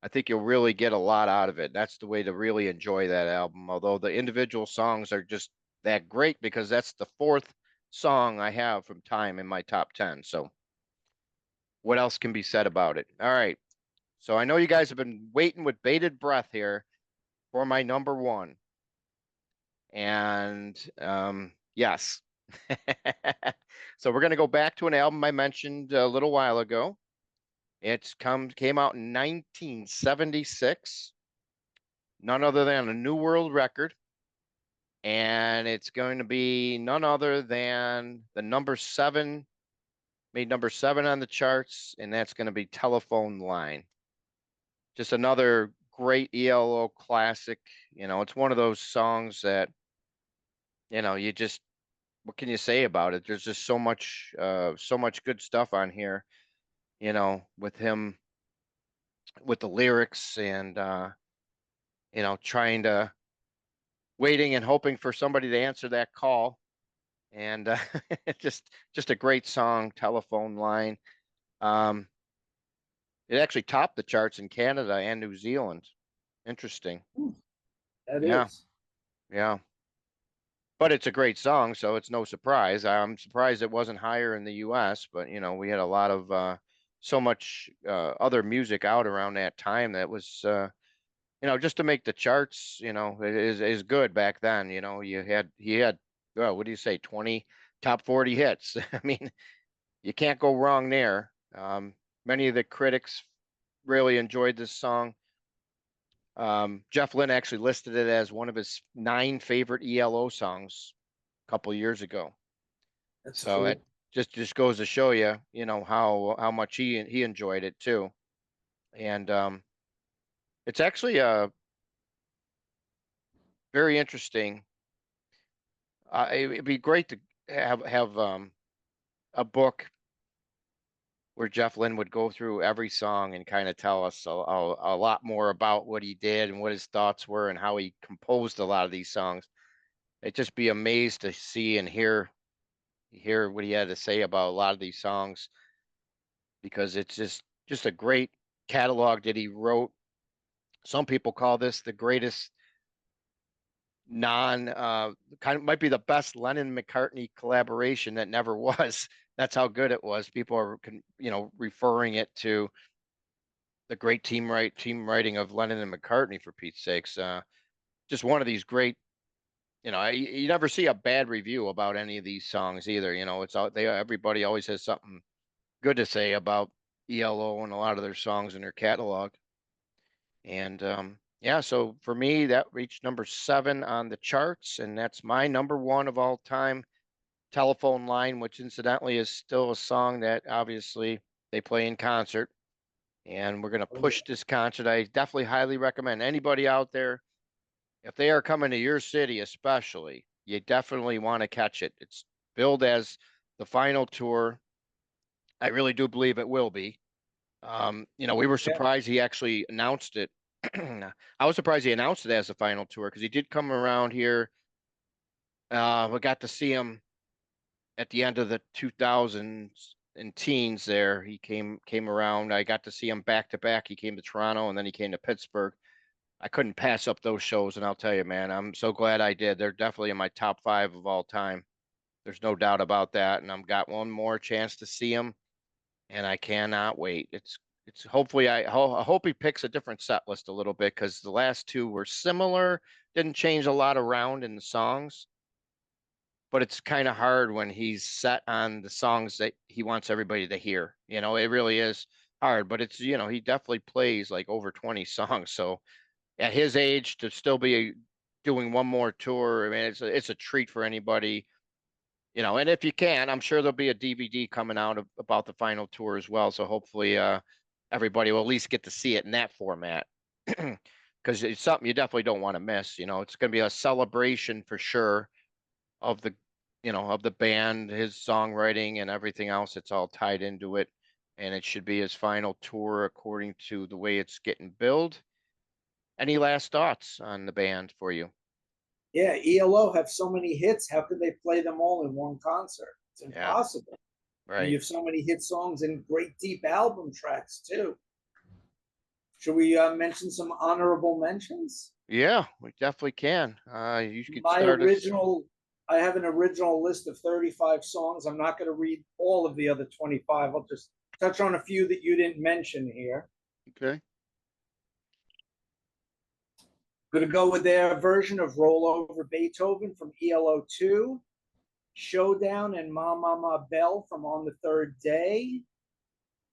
I think you'll really get a lot out of it. That's the way to really enjoy that album. Although the individual songs are just that great, because that's the 4th song I have from Time in my top 10. So what else can be said about it? All right. So I know you guys have been waiting with bated breath here for my number 1. And yes. So we're going to go back to an album I mentioned a little while ago. Came out in 1976. None other than a New World record. And it's going to be none other than the number 7, made number 7 on the charts, and that's going to be Telephone Line. Just another great ELO classic. It's one of those songs that, you just, what can you say about it? There's just so much good stuff on here, with him, with the lyrics, and trying to waiting and hoping for somebody to answer that call. And just a great song, Telephone Line. Um, it actually topped the charts in Canada and New Zealand. Interesting. That Yeah, is. yeah. But it's a great song, so it's no surprise. I'm surprised it wasn't higher in the US, but you know, we had a lot of so much other music out around that time that was you know, just to make the charts, you know, is good back then. You know, he had well, what do you say, 20 top 40 hits. I mean, you can't go wrong there. Many of the critics really enjoyed this song. Jeff Lynne actually listed it as one of his 9 favorite ELO songs a couple of years ago. That's So it cool. just goes to show you, you know, how much he enjoyed it too. And it's actually very interesting. It'd be great to have a book where Jeff Lynne would go through every song and kind of tell us a lot more about what he did and what his thoughts were and how he composed a lot of these songs. I'd just be amazed to see and hear what he had to say about a lot of these songs because it's just a great catalog that he wrote. Some people call this the greatest non kind of might be the best Lennon McCartney collaboration that never was. That's how good it was. People are you know referring it to the great team writing of Lennon and McCartney for Pete's sakes. Just one of these great, you know, you never see a bad review about any of these songs either. You know, it's all they everybody always has something good to say about ELO and a lot of their songs in their catalog. And yeah, so for me, that reached number 7 on the charts, and that's my number 1 of all time, Telephone Line, which incidentally is still a song that obviously they play in concert. And we're going to Oh, yeah. push this concert. I definitely highly recommend anybody out there, if they are coming to your city, especially, you definitely want to catch it. It's billed as the final tour. I really do believe it will be. You know, we were Yeah. surprised he actually announced it. I was surprised he announced it as the final tour because he did come around here. We got to see him at the end of the 2000s and teens there. He came around. I got to see him back to back. He came to Toronto and then he came to Pittsburgh. I couldn't pass up those shows, and I'll tell you, man, I'm so glad I did. They're definitely in my top 5 of all time. There's no doubt about that. And I've got one more chance to see him, and I cannot wait. It's hopefully I hope he picks a different set list a little bit because the last 2 were similar, didn't change a lot around in the songs, but it's kind of hard when he's set on the songs that he wants everybody to hear. You know, it really is hard, but it's, you know, he definitely plays like over 20 songs. So at his age to still be doing one more tour, I mean, it's a treat for anybody, you know. And if you can, I'm sure there'll be a DVD coming out about the final tour as well. So hopefully, everybody will at least get to see it in that format because it's something you definitely don't want to miss. You know, it's going to be a celebration for sure of the, you know, of the band, his songwriting and everything else. It's all tied into it, and it should be his final tour according to the way it's getting billed. Any last thoughts on the band for you? Yeah, ELO have so many hits. How could they play them all in one concert? It's Yeah, impossible. And you right. have so many hit songs and great deep album tracks too. Should we mention some honorable mentions? Yeah, we definitely can. You could My start us. original, I have an original list of 35 songs. I'm not going to read all of the other 25. I'll just touch on a few that you didn't mention here. Okay. Going to go with their version of Roll Over Beethoven from ELO 2, Showdown and Ma Ma Ma Bell from On the Third Day,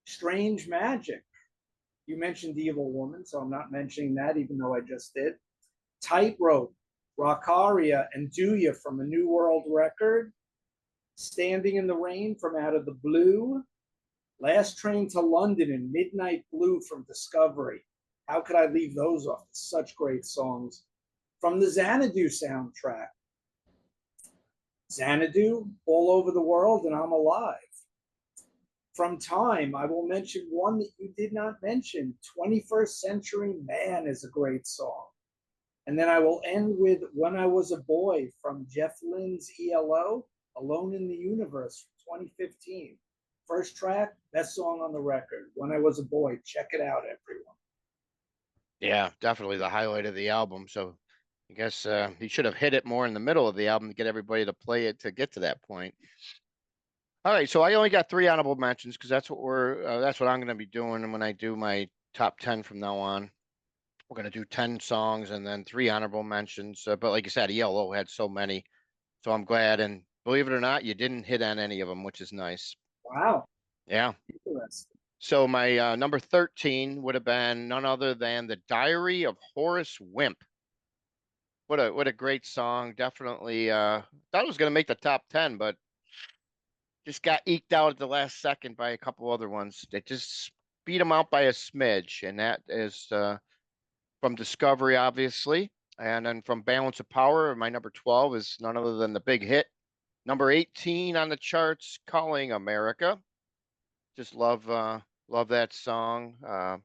Strange Magic. You mentioned Evil Woman, so I'm not mentioning that, even though I just did. Tightrope, Rockaria, and Do Ya from A New World Record, Standing in the Rain from Out of the Blue, Last Train to London and Midnight Blue from Discovery. How could I leave those off? Such great songs. From the Xanadu soundtrack, Xanadu, All Over the World, and I'm Alive. From Time, I will mention one that you did not mention. 21st Century Man is a great song. And then I will end with When I Was a Boy from Jeff Lynne's ELO, Alone in the Universe, 2015. First track, best song on the record. When I Was a Boy. Check it out, everyone. Yeah, definitely the highlight of the album. So I guess he should have hit it more in the middle of the album to get everybody to play it to get to that point. All right, so I only got 3 honorable mentions because that's what I'm going to be doing when I do my top 10 from now on. We're going to do 10 songs and then 3 honorable mentions. But like you said, ELO had so many, so I'm glad. And believe it or not, you didn't hit on any of them, which is nice. Wow. Yeah. Interesting. So my number 13 would have been none other than The Diary of Horace Wimp. What a great song. Definitely thought it was going to make the top 10, but just got eked out at the last second by a couple other ones. They just beat them out by a smidge, and that is from Discovery, obviously. And then from Balance of Power, my number 12 is none other than the big hit. Number 18 on the charts, Calling America. Just love that song.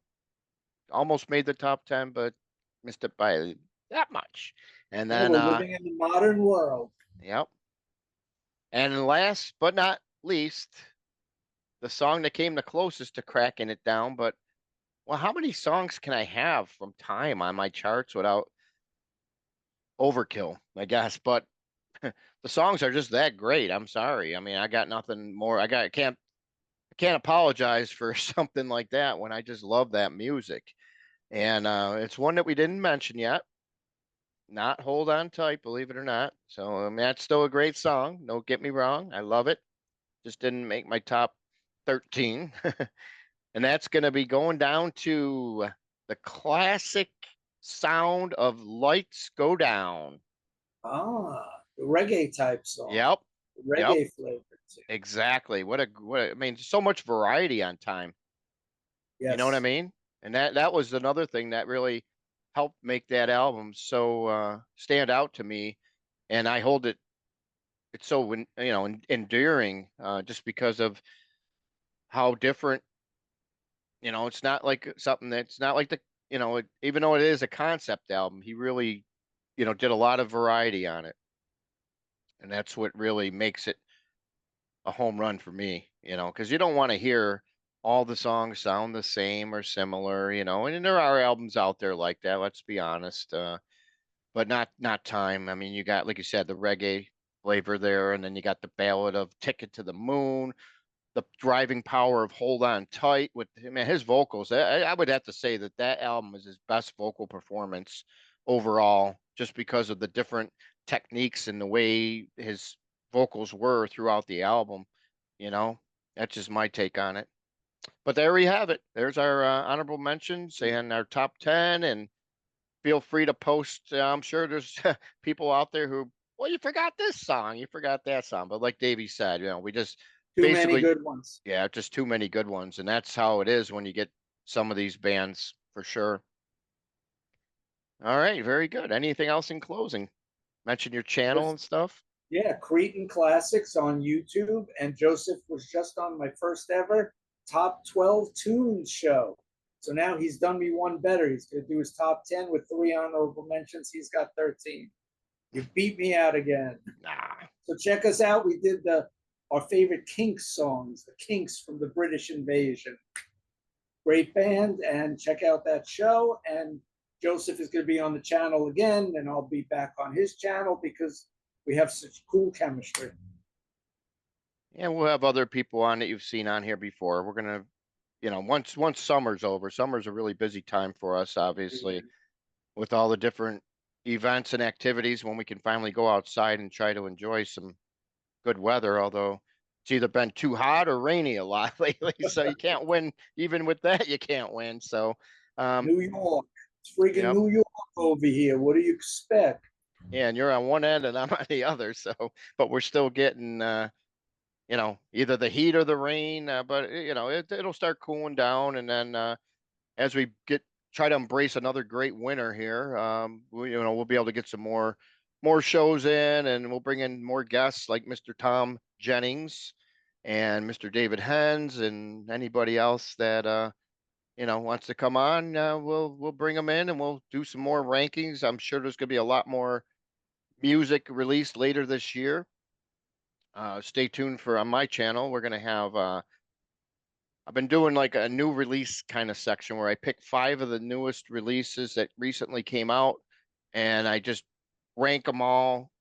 Almost made the top 10, but missed it by that much. And Yeah, then we're living in the modern world. yep. And last but not least, the song that came the closest to cracking it down, but well, how many songs can I have from Time on my charts without overkill, I guess? But the songs are just that great. I'm sorry. I mean, I got nothing more. I can't apologize for something like that when I just love that music. And it's one that we didn't mention yet. Not Hold On Tight, believe it or not. So that's still a great song. Don't get me wrong. I love it. Just didn't make my top 13. And that's going to be going down to the classic sound of Lights Go Down. Ah, the reggae type song. Yep. Yep. Reggae flavor too. Exactly. I mean, so much variety on Time. You know what I Yes. mean? And that was another thing that really helped make that album so stand out to me. And I hold it's so endearing just because of how different. It's not like something that's not like even though it is a concept album, he really did a lot of variety on it, and that's what really makes it a home run for me. Because you don't want to hear all the songs sound the same or similar. And there are albums out there like that. Let's be honest, but not Time. I mean, you got, like you said, the reggae flavor there, and then you got the ballad of Ticket to the Moon, the driving power of Hold On Tight. With man, his vocals, I would have to say that album is his best vocal performance overall, just because of the different techniques and the way his vocals were throughout the album. You know, that's just my take on it. But there we have it. There's our honorable mentions and our top 10. And feel free to post. I'm sure there's people out there who, well, you forgot this song, you forgot that song. But like Davey said, we just Too many basically, good ones. yeah, just too many good ones. And that's how it is when you get some of these bands for sure. All right, very good. Anything else in closing? Mention your channel Just, and stuff. yeah, Cretin Classics on YouTube. And Joseph was just on my first ever top 12 tunes show. So now he's done me one better. He's going to do his top 10 with 3 honorable mentions. He's got 13. You beat me out again. Nah. So check us out. We did our favorite Kinks songs, the Kinks from the British Invasion. Great band, and check out that show. And Joseph is going to be on the channel again, and I'll be back on his channel because we have such cool chemistry. And we'll have other people on that you've seen on here before. We're gonna, once summer's over, summer's a really busy time for us, obviously, with all the different events and activities when we can finally go outside and try to enjoy some good weather, although it's either been too hot or rainy a lot lately. So you can't win. Even with that, you can't win. So, New York. It's freaking yep. New York over here. What do you expect? Yeah, and you're on one end and I'm on the other. So, but we're still getting, either the heat or the rain. But it'll start cooling down, and then as we try to embrace another great winter here, we'll be able to get some more shows in, and we'll bring in more guests like Mr. Tom Jennings and Mr. David Hens and anybody else that wants to come on, we'll bring him in and we'll do some more rankings. I'm sure there's going to be a lot more music released later this year. Stay tuned for on my channel. We're going to have I've been doing like a new release kind of section where I pick 5 of the newest releases that recently came out, and I just rank them all,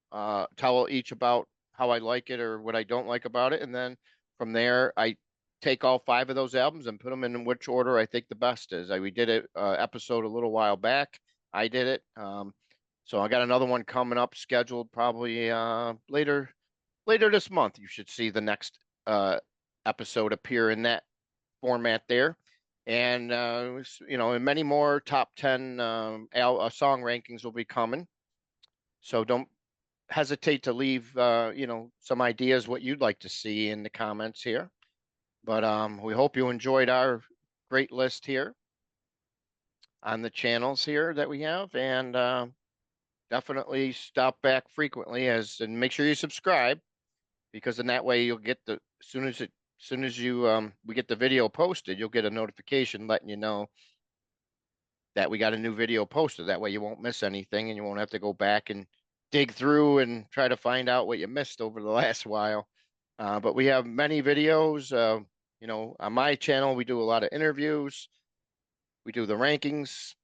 tell each about how I like it or what I don't like about it, and then from there I take all 5 of those albums and put them in which order I think the best is. We did it episode a little while back. I did it. So I got another one coming up scheduled probably later this month. You should see the next episode appear in that format there. And, and many more top 10 song rankings will be coming. So don't hesitate to leave, some ideas what you'd like to see in the comments here. But we hope you enjoyed our great list here on the channels here that we have. And definitely stop back frequently and make sure you subscribe, because in that way you'll get soon as you we get the video posted, you'll get a notification letting you know that we got a new video posted. That way you won't miss anything and you won't have to go back and dig through and try to find out what you missed over the last while. But we have many videos. On my channel, we do a lot of interviews. We do the rankings.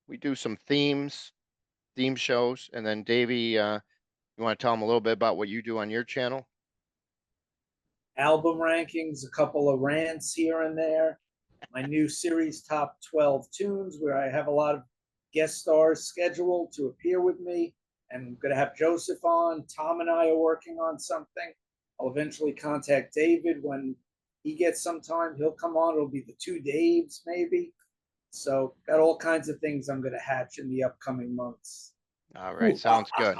We do some theme shows. And then Davey, you want to tell them a little bit about what you do on your channel? Album rankings, a couple of rants here and there. My new series, Top 12 Tunes, where I have a lot of guest stars scheduled to appear with me. And I'm going to have Joseph on. Tom and I are working on something. I'll eventually contact David when he gets some time. He'll come on. It'll be the 2 Daves, maybe. So got all kinds of things I'm going to hatch in the upcoming months. All right. Sounds good.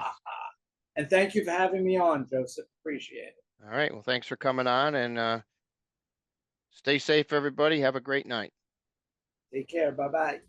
And thank you for having me on, Joseph. Appreciate it. All right. Well, thanks for coming on, and stay safe, everybody. Have a great night. Take care. Bye-bye.